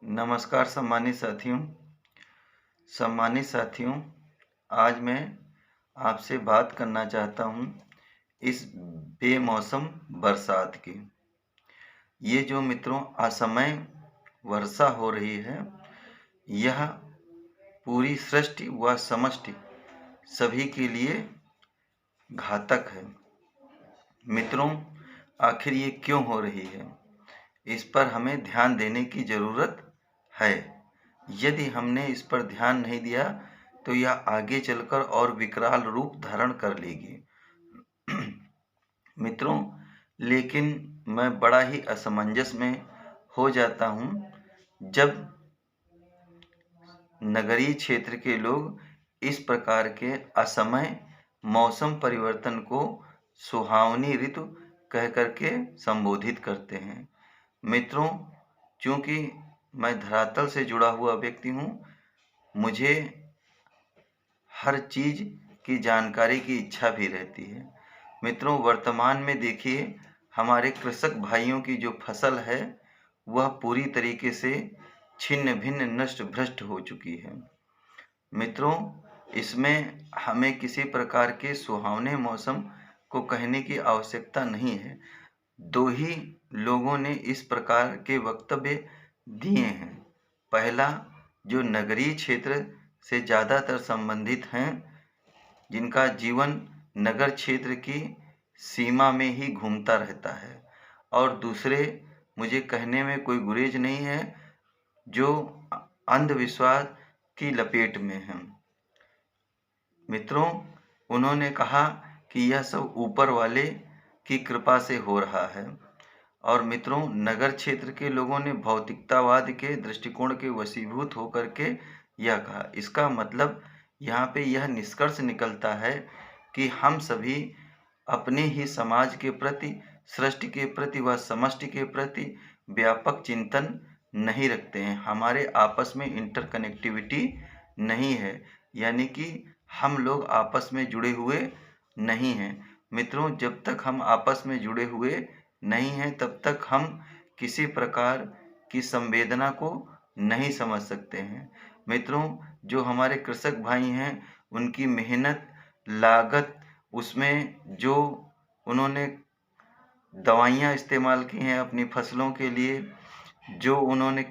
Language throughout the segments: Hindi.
नमस्कार सम्मानित साथियों, आज मैं आपसे बात करना चाहता हूँ इस बेमौसम बरसात की। ये जो मित्रों असमय वर्षा हो रही है, यह पूरी सृष्टि व समष्टि सभी के लिए घातक है। मित्रों, आखिर ये क्यों हो रही है? इस पर हमें ध्यान देने की ज़रूरत है। यदि हमने इस पर ध्यान नहीं दिया तो यह आगे चलकर और विकराल रूप धारण कर लेगी। मित्रों, लेकिन मैं बड़ा ही असमंजस में हो जाता हूँ जब नगरीय क्षेत्र के लोग इस प्रकार के असमय मौसम परिवर्तन को सुहावनी ऋतु कह करके संबोधित करते हैं। मित्रों, चूँकि मैं धरातल से जुड़ा हुआ व्यक्ति हूँ, मुझे हर चीज़ की जानकारी की इच्छा भी रहती है। मित्रों, वर्तमान में देखिए, हमारे कृषक भाइयों की जो फसल है वह पूरी तरीके से छिन्न भिन्न नष्ट भ्रष्ट हो चुकी है। मित्रों, इसमें हमें किसी प्रकार के सुहावने मौसम को कहने की आवश्यकता नहीं है। दो ही लोगों ने इस प्रकार के वक्तव्य दिए हैं। पहला, जो नगरीय क्षेत्र से ज़्यादातर संबंधित हैं, जिनका जीवन नगर क्षेत्र की सीमा में ही घूमता रहता है, और दूसरे, मुझे कहने में कोई गुरेज नहीं है, जो अंधविश्वास की लपेट में हैं। मित्रों, उन्होंने कहा कि यह सब ऊपर वाले की कृपा से हो रहा है। और मित्रों, नगर क्षेत्र के लोगों ने भौतिकतावाद के दृष्टिकोण के वशीभूत होकर के यह कहा। इसका मतलब यहाँ पे यह निष्कर्ष निकलता है कि हम सभी अपने ही समाज के प्रति, सृष्टि के प्रति व समष्टि के प्रति व्यापक चिंतन नहीं रखते हैं। हमारे आपस में इंटरकनेक्टिविटी नहीं है, यानी कि हम लोग आपस में जुड़े हुए नहीं हैं। मित्रों, जब तक हम आपस में जुड़े हुए नहीं हैं, तब तक हम किसी प्रकार की संवेदना को नहीं समझ सकते हैं। मित्रों, जो हमारे कृषक भाई हैं, उनकी मेहनत, लागत, उसमें जो उन्होंने दवाइयाँ इस्तेमाल की हैं अपनी फसलों के लिए, जो उन्होंने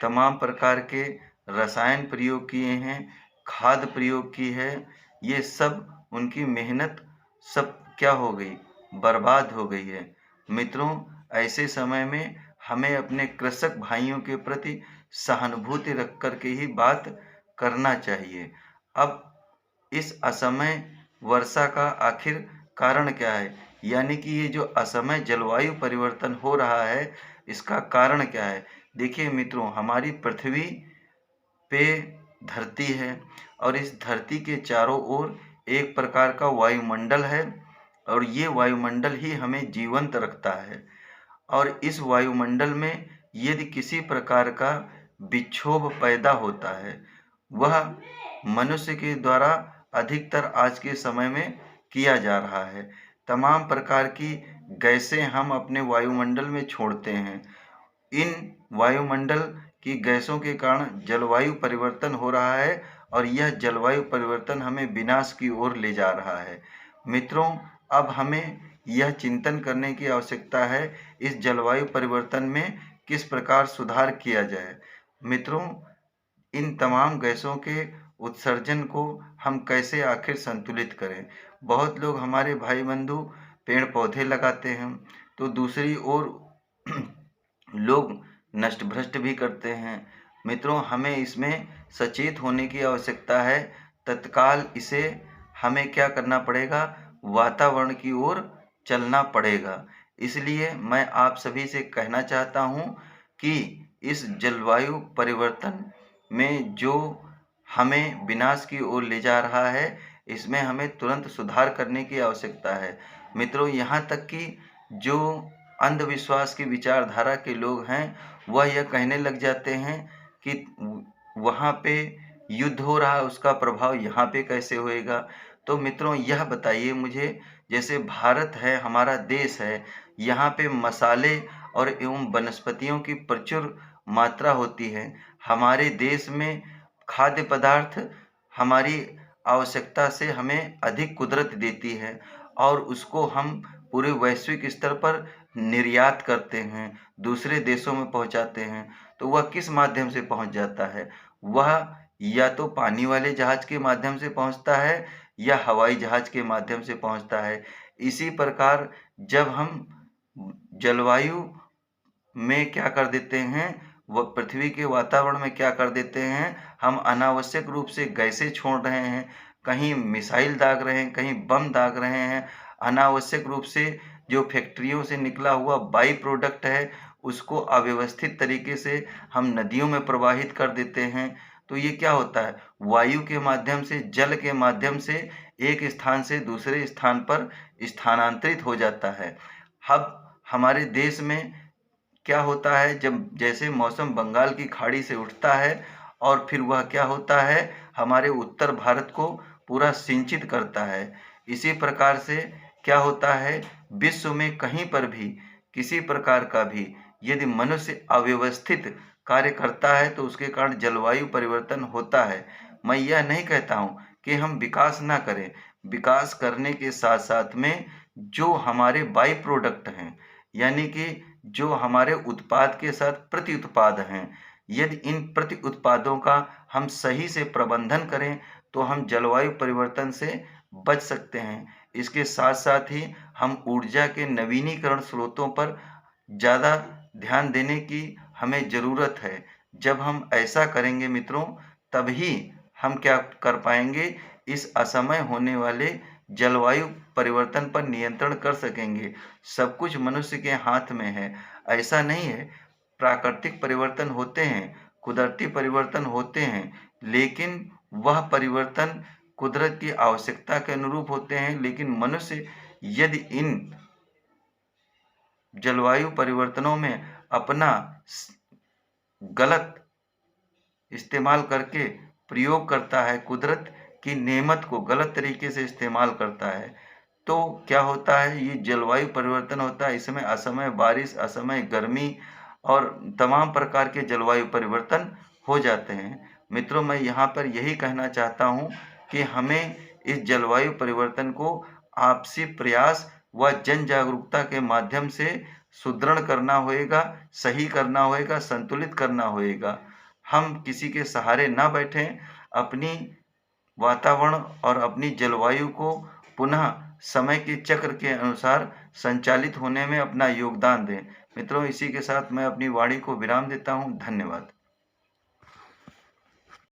तमाम प्रकार के रसायन प्रयोग किए हैं, खाद प्रयोग की है, ये सब उनकी मेहनत सब क्या हो गई? बर्बाद हो गई है। मित्रों, ऐसे समय में हमें अपने कृषक भाइयों के प्रति सहानुभूति रख कर के ही बात करना चाहिए। अब इस असमय वर्षा का आखिर कारण क्या है? यानी कि ये जो असमय जलवायु परिवर्तन हो रहा है, इसका कारण क्या है? देखिए मित्रों, हमारी पृथ्वी पे धरती है, और इस धरती के चारों ओर एक प्रकार का वायुमंडल है, और ये वायुमंडल ही हमें जीवंत रखता है। और इस वायुमंडल में यदि किसी प्रकार का विक्षोभ पैदा होता है, वह मनुष्य के द्वारा अधिकतर आज के समय में किया जा रहा है। तमाम प्रकार की गैसें हम अपने वायुमंडल में छोड़ते हैं। इन वायुमंडल की गैसों के कारण जलवायु परिवर्तन हो रहा है, और यह जलवायु परिवर्तन हमें विनाश की ओर ले जा रहा है। मित्रों, अब हमें यह चिंतन करने की आवश्यकता है, इस जलवायु परिवर्तन में किस प्रकार सुधार किया जाए। मित्रों, इन तमाम गैसों के उत्सर्जन को हम कैसे आखिर संतुलित करें? बहुत लोग, हमारे भाई बंधु, पेड़ पौधे लगाते हैं, तो दूसरी ओर लोग नष्ट भ्रष्ट भी करते हैं। मित्रों, हमें इसमें सचेत होने की आवश्यकता है। तत्काल इसे हमें क्या करना पड़ेगा? वातावरण की ओर चलना पड़ेगा। इसलिए मैं आप सभी से कहना चाहता हूँ कि इस जलवायु परिवर्तन में जो हमें विनाश की ओर ले जा रहा है, इसमें हमें तुरंत सुधार करने की आवश्यकता है। मित्रों, यहाँ तक कि जो अंधविश्वास की विचारधारा के लोग हैं, वह यह कहने लग जाते हैं कि वहाँ पे युद्ध हो रहा है, उसका प्रभाव यहाँ पे कैसे होएगा? तो मित्रों, यह बताइए मुझे, जैसे भारत है, हमारा देश है, यहाँ पे मसाले और एवं वनस्पतियों की प्रचुर मात्रा होती है, हमारे देश में खाद्य पदार्थ हमारी आवश्यकता से हमें अधिक कुदरत देती है और उसको हम पूरे वैश्विक स्तर पर निर्यात करते हैं, दूसरे देशों में पहुंचाते हैं। तो वह किस माध्यम से पहुंच जाता है? वह या तो पानी वाले जहाज के माध्यम से पहुंचता है या हवाई जहाज के माध्यम से पहुंचता है। इसी प्रकार जब हम जलवायु में क्या कर देते हैं, वह पृथ्वी के वातावरण में क्या कर देते हैं, हम अनावश्यक रूप से गैसें छोड़ रहे हैं, कहीं मिसाइल दाग रहे हैं, कहीं बम दाग रहे हैं, अनावश्यक रूप से जो फैक्ट्रियों से निकला हुआ बाई प्रोडक्ट है उसको अव्यवस्थित तरीके से हम नदियों में प्रवाहित कर देते हैं। तो ये क्या होता है, वायु के माध्यम से, जल के माध्यम से एक स्थान से दूसरे स्थान पर स्थानांतरित हो जाता है। अब हमारे देश में क्या होता है, जब जैसे मौसम बंगाल की खाड़ी से उठता है और फिर वह क्या होता है, हमारे उत्तर भारत को पूरा सिंचित करता है। इसी प्रकार से क्या होता है, विश्व में कहीं पर भी किसी प्रकार का भी यदि मनुष्य अव्यवस्थित कार्य करता है तो उसके कारण जलवायु परिवर्तन होता है। मैं यह नहीं कहता हूँ कि हम विकास ना करें, विकास करने के साथ साथ में जो हमारे बाई प्रोडक्ट हैं, यानी कि जो हमारे उत्पाद के साथ प्रति उत्पाद हैं, यदि इन प्रति उत्पादों का हम सही से प्रबंधन करें तो हम जलवायु परिवर्तन से बच सकते हैं। इसके साथ साथ ही हम ऊर्जा के नवीनीकरण स्रोतों पर ज़्यादा ध्यान देने की हमें ज़रूरत है। जब हम ऐसा करेंगे मित्रों, तभी हम क्या कर पाएंगे, इस असमय होने वाले जलवायु परिवर्तन पर नियंत्रण कर सकेंगे। सब कुछ मनुष्य के हाथ में है, ऐसा नहीं है। प्राकृतिक परिवर्तन होते हैं, कुदरती परिवर्तन होते हैं, लेकिन वह परिवर्तन कुदरत की आवश्यकता के अनुरूप होते हैं। लेकिन मनुष्य यदि इन जलवायु परिवर्तनों में अपना गलत इस्तेमाल करके प्रयोग करता है, कुदरत की नेमत को गलत तरीके से इस्तेमाल करता है, तो क्या होता है, ये जलवायु परिवर्तन होता है। इसमें असमय बारिश, असमय गर्मी और तमाम प्रकार के जलवायु परिवर्तन हो जाते हैं। मित्रों, मैं यहाँ पर यही कहना चाहता हूँ कि हमें इस जलवायु परिवर्तन को आपसी प्रयास व जन जागरूकता के माध्यम से सुदृढ़ करना होएगा, सही करना होएगा, संतुलित करना होएगा। हम किसी के सहारे ना बैठें, अपनी वातावरण और अपनी जलवायु को पुनः समय के चक्र के अनुसार संचालित होने में अपना योगदान दें। मित्रों, इसी के साथ मैं अपनी वाणी को विराम देता हूँ। धन्यवाद।